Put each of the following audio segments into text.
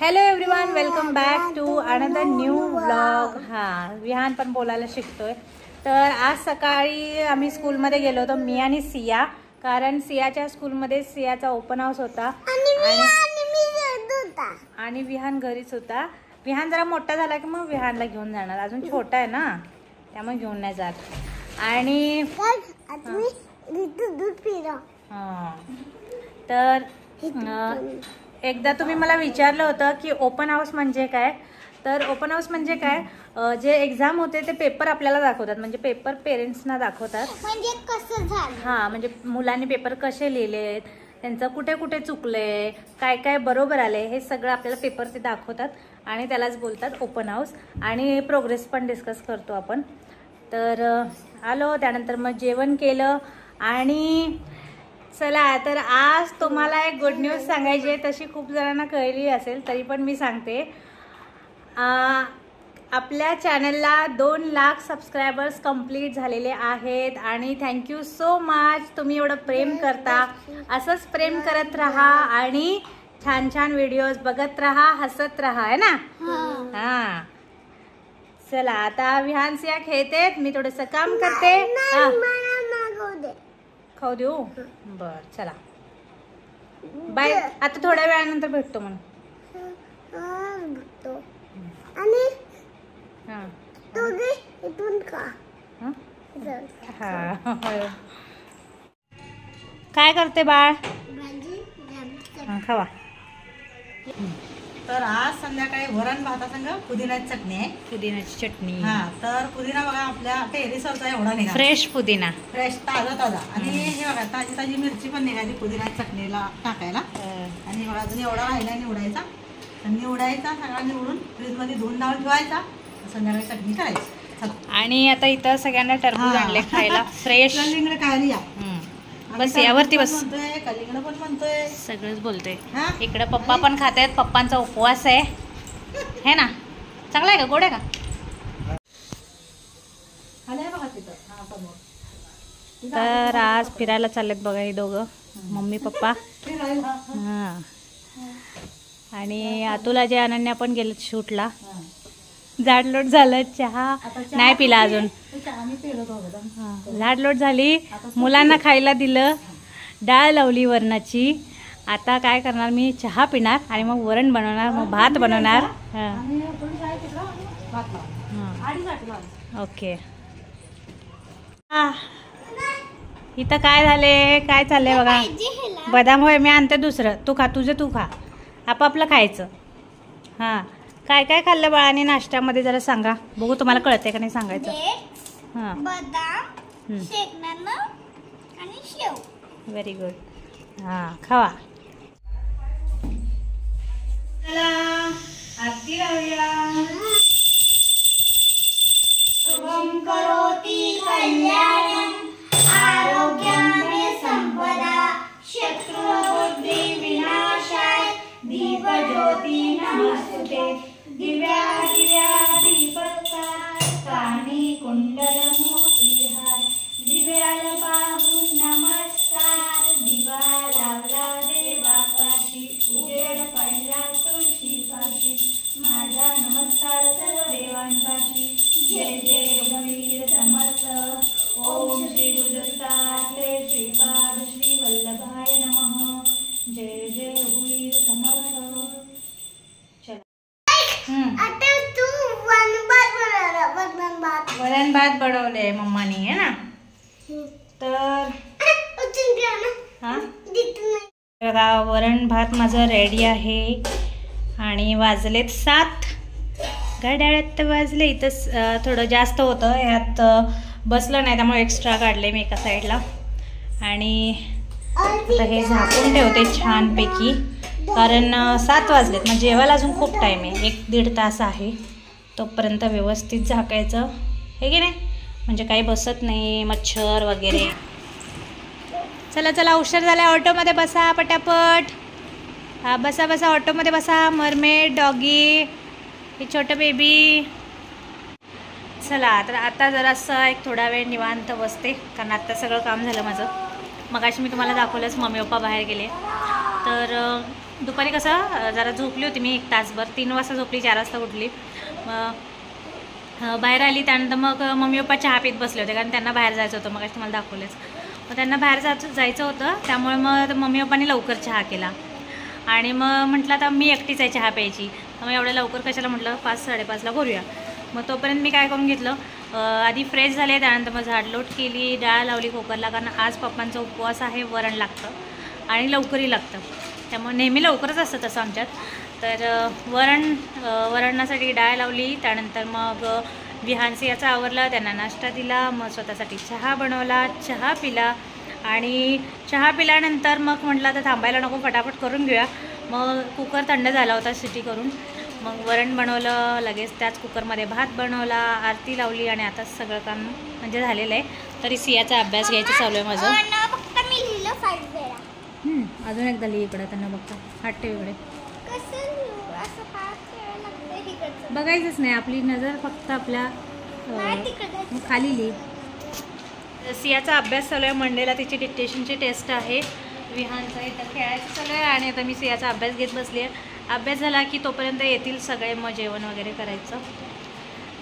Hello everyone, welcome back to another new vlog. हां, विहान पण बोलायला शिकतोय। तर आज सकाळी आम्ही स्कूलमध्ये गेलो होतो, मी आणि सिया, कारण सियाच्या स्कूलमध्ये सियाचा ओपन हाऊस होता आणि विहान घरीच होता। विहान जरा मोठा झाला की मग विहानला घेऊन जाणार, अजून छोटा आहे ना त्यामुळे घेऊन नाही जात। आणि तर एकदा तुम्ही मला विचारलं होतं की ओपन हाऊस म्हणजे काय। तर ओपन हाऊस म्हणजे काय, जे एक्झाम होते ते पेपर आपल्याला दाखवतात, म्हणजे पेपर पेरेंट्सना दाखवतात, म्हणजे कसं झालं। हां, म्हणजे मुलांनी पेपर कसे लिहिलेत, त्यांचं कुठे कुठे चुकले, काय काय बरोबर आले, हे सगळं आपल्याला पेपर ते दाखवतात आणि त्यालाच बोलतात ओपन हाऊस। आणि प्रोग्रेस पण डिस्कस करतो आपण। तर आलो, त्यानंतर मग जेवण केलं आणि चला, तर आज तुम्हाला एक गुड न्यूज सांगायची आहे। तशी खूप जणांना कळली असेल तरी पण मी सांगते। आपल्या चॅनलला 2 लाख सबस्क्रायबर्स कंप्लीट झालेले आहेत आणि थँक्यू सो मच। तुम्ही एवढं प्रेम करता, असंच प्रेम करत राहा आणि छान छान व्हिडिओज बघत राहा, हसत राहा, है ना। हां, चला आता विहान सिया खेळते, मी थोडंसं काम करते। खाऊ देऊ, बर चला बाय, आता थोड्या वेळानंतर भेटतो म्हणून। काय करते बाळ, खावा। तर आज संध्याकाळी वरण भातासंग पुदिन्याची चटणी आहे। पुदिन्याची चटणी, हा, तर पुदिना बघा आपल्या टेरेसवरचा एवढा निघाला, फ्रेश पुदिना, फ्रेश ताजा ताजा। आणि हे बघा ताजी ताजी मिरची पण निघाली पुदिन्याच्या चटणीला टाकायला। आणि बघा अजून एवढा राहिला निवडायचा, निवडायचा सगळा निवडून फ्रीजमध्ये धुवून डाळ ठेवायचा, संध्याकाळी चटणी करायची। आणि आता इथं सगळ्यांना टरबूज आणले खायला फ्रेश। कलिंगड खायला या, बस यावरती बस, कलिंगड पण म्हणतोय, सगळंच बोलतोय। इकडे पप्पा पण खात आहेत, पप्पांचा उपवास आहे, है ना। चांगला आहे का, गोड आहे का? तर आज फिरायला चाललेत बघा हे दोघं, मम्मी पप्पा। हां, आणि अतुला अनन्या पण गेलेत शूटला। जाडलोट झालं, चहा नाही पिला अजून, लाडलोट झाली, मुलांना खायला दिलं, डाळ लावली वरणाची। आता काय करणार, मी चहा पिणार आणि मग वरण बनवणार, मग भात बनवणार। ओके, इथं काय झाले, काय चाललंय बघा, बदाम होय, मी आणते दुसरं, तू खा, तुझं तू खा, आपापलं खायचं। हां, काय काय खाल्लं बाळाने नाश्त्यामध्ये जरा सांगा बघू, तुम्हाला कळते का नाही सांगायचं। हां, बदाम, शेंगदाणा आणि शेव, व्हेरी गुड। हां, खावा। चला आरती लावूया। शुभं करोति कल्याणं आरोग्याने संपदा शत्रुबुद्धी विनाशाय दीपज्योती नमस्तुते दिव्या दिव्या दीपत्कार कानी कुंडल मोतीहार दिव्याला पाहून नमस्कार दिवा लावला देवापाशी उजेड पडला तुळशीपाशी माझा नमस्कार सर्व देवांपाशी जय जय रघुवीर समर्थ ओम श्री गुरुदत्तात्रेय श्रीपाद श्री वल्लभाय नमः जय जय रघुवीर समर्थ। आता तू वरण भात बनवले मम्मानी, है ना। तर बघा वरण भात माझं रेडी आहे आणि वाजलेत 7, घड्याळात वाजले। इथं थोडं जास्त होतं, ह्यात बसलं नाही त्यामुळे एक्स्ट्रा काढले मी एका साईडला। आणि आता हे झाकून ठेवते छानपैकी, कारण 7 वाजलेत, मग जेवायला अजून खूप टाईम आहे, 1-1.5 तास आहे, तोपर्यंत व्यवस्थित झाकायचं, हे की नाही, म्हणजे काही बसत नाही मच्छर वगैरे। चला चला, उशीर झाला, ऑटोमध्ये बसा पटापट। हा, बसा बसा, ऑटोमध्ये बसा। मरमेड, डॉगी, हे छोटं बेबी। चला, तर आता जरासं एक थोडा वेळ निवांत बसते, कारण आता सगळं काम झालं माझं। मगाशी मी तुम्हाला दाखवलंच, मम्मी पप्पा बाहेर गेले, तर दुपारी कसं जरा झोपली होती मी 1 तासभर, 3 वाजता झोपली, 4 वाजता उठली. मग बाहेर आली, त्यानंतर मग मम्मी पप्पा चहा पीत बसले होते, कारण त्यांना बाहेर जायचं होतं. मग तुम्हाला दाखवलेच. मग त्यांना बाहेर जायचं होतं, त्यामुळे मग मम्मी पप्पांनी लवकर चहा केला. आणि मग म्हटलं आता मी एकटीच आहे चहा प्यायची, मग एवढ्या लवकर कशाला म्हटलं 5-5:30ला करूया. मग तोपर्यंत मी काय करून घेतलं, आधी फ्रेश झाले, त्यानंतर मग झाडलोट केली, डाळ लावली कुकरला, कारण आज पप्पांचा उपवास आहे, वरण लागतं आणि लवकरही लागतं, त्यामुळे नेहमी लवकरच असतं तसं आमच्यात. तर वरणासाठी डाळ लावली, त्यानंतर मग विहानसियाचा आवरला, त्यांना नाश्ता दिला, मग स्वतःसाठी चहा बनवला, चहा पिला. आणि चहा पिल्यानंतर मग म्हटलं आता थांबायला नको, फटाफट करून घेऊया. मग कुकर थंड झाला होता शिटी करून, मग वरण बनवलं, लगेच त्याच कुकरमध्ये भात बनवला, आरती लावली आणि आता सगळं काम म्हणजे झालेलं आहे. तरी सियाचा अभ्यास घ्यायचं चालू आहे माझं. मी लिहिलं 5 वेळा. अजून एकदा लिहि इकडं, त्यांना बघता हात ठेव इकडे. कसं लिहू? असं 5 वेळा लागतं इकडचं. बघायचंच नाही, आपली नजर फक्त आपल्या नाही तिकडं. मग खाली लिहि. सियाचा अभ्यास चालू आहे, मंडेला तिची डिक्टेशनची टेस्ट आहे. विहानचा इथं खेळायचं चालू आहे आणि आता मी सियाचा अभ्यास घेत बसली आहे. अभ्यास झाला की तोपर्यंत येतील सगळे, मग जेवण वगैरे करायचं.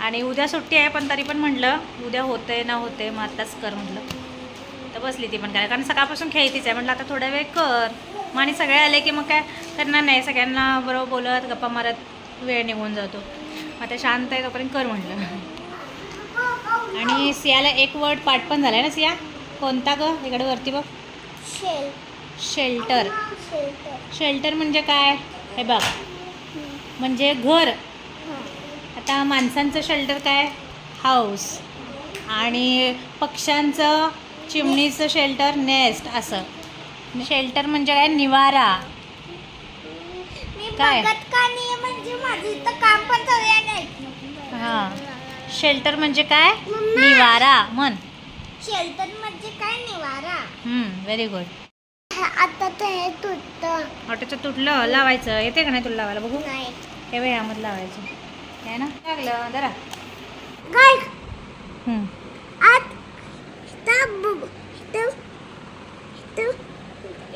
आणि उद्या सुट्टी आहे, पण तरी पण म्हटलं उद्या होतंय ना होते, मग आत्ताच कर म्हटलं. तर बसली ती पण काय, कारण सकाळपासून खेळतीच आहे. म्हटलं आता थोडा वेळ कर, मग आणि सगळे आले की मग काय करणार नाही, सगळ्यांना बरोबर बोलत गप्पा मारत वेळ निघून जातो. मग आता शांत आहे तोपर्यंत कर म्हटलं. आणि सियाला एक वर्ड पाठ पण झाला आहे ना सिया, कोणता ग? इकडे वरती बघ. शेल्टर. शेल्टर म्हणजे काय हे बघ, म्हणजे घर. आता माणसांचं शेल्टर काय, हाऊस. आणि पक्ष्यांचं, चिमणीचं शेल्टर नेस्ट. असं शेल्टर म्हणजे काय, निवारा. काय म्हणजे माझं इथं काम पण चालू नाही. हां, शेल्टर म्हणजे काय, निवारा म्हण. शेल्टर म्हणजे काय, निवारा. Very good. आता तर हे तुटतं. ऑटोचं तुटलं, लावायचं येते का नाही तुला लावायला? बघू. नाही. हे बघ ह्यामध्ये लावायचं आहे ना, लागलं जरा. काय आत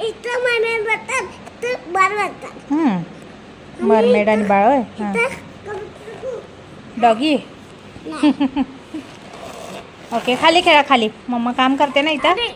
इथं म्हणे जातात तर बार वाजतात. मरमेड आणि बाळ होय. डॉगी. ओके, खाली खेळा, खाली. मम्मा काम करते ना इथं.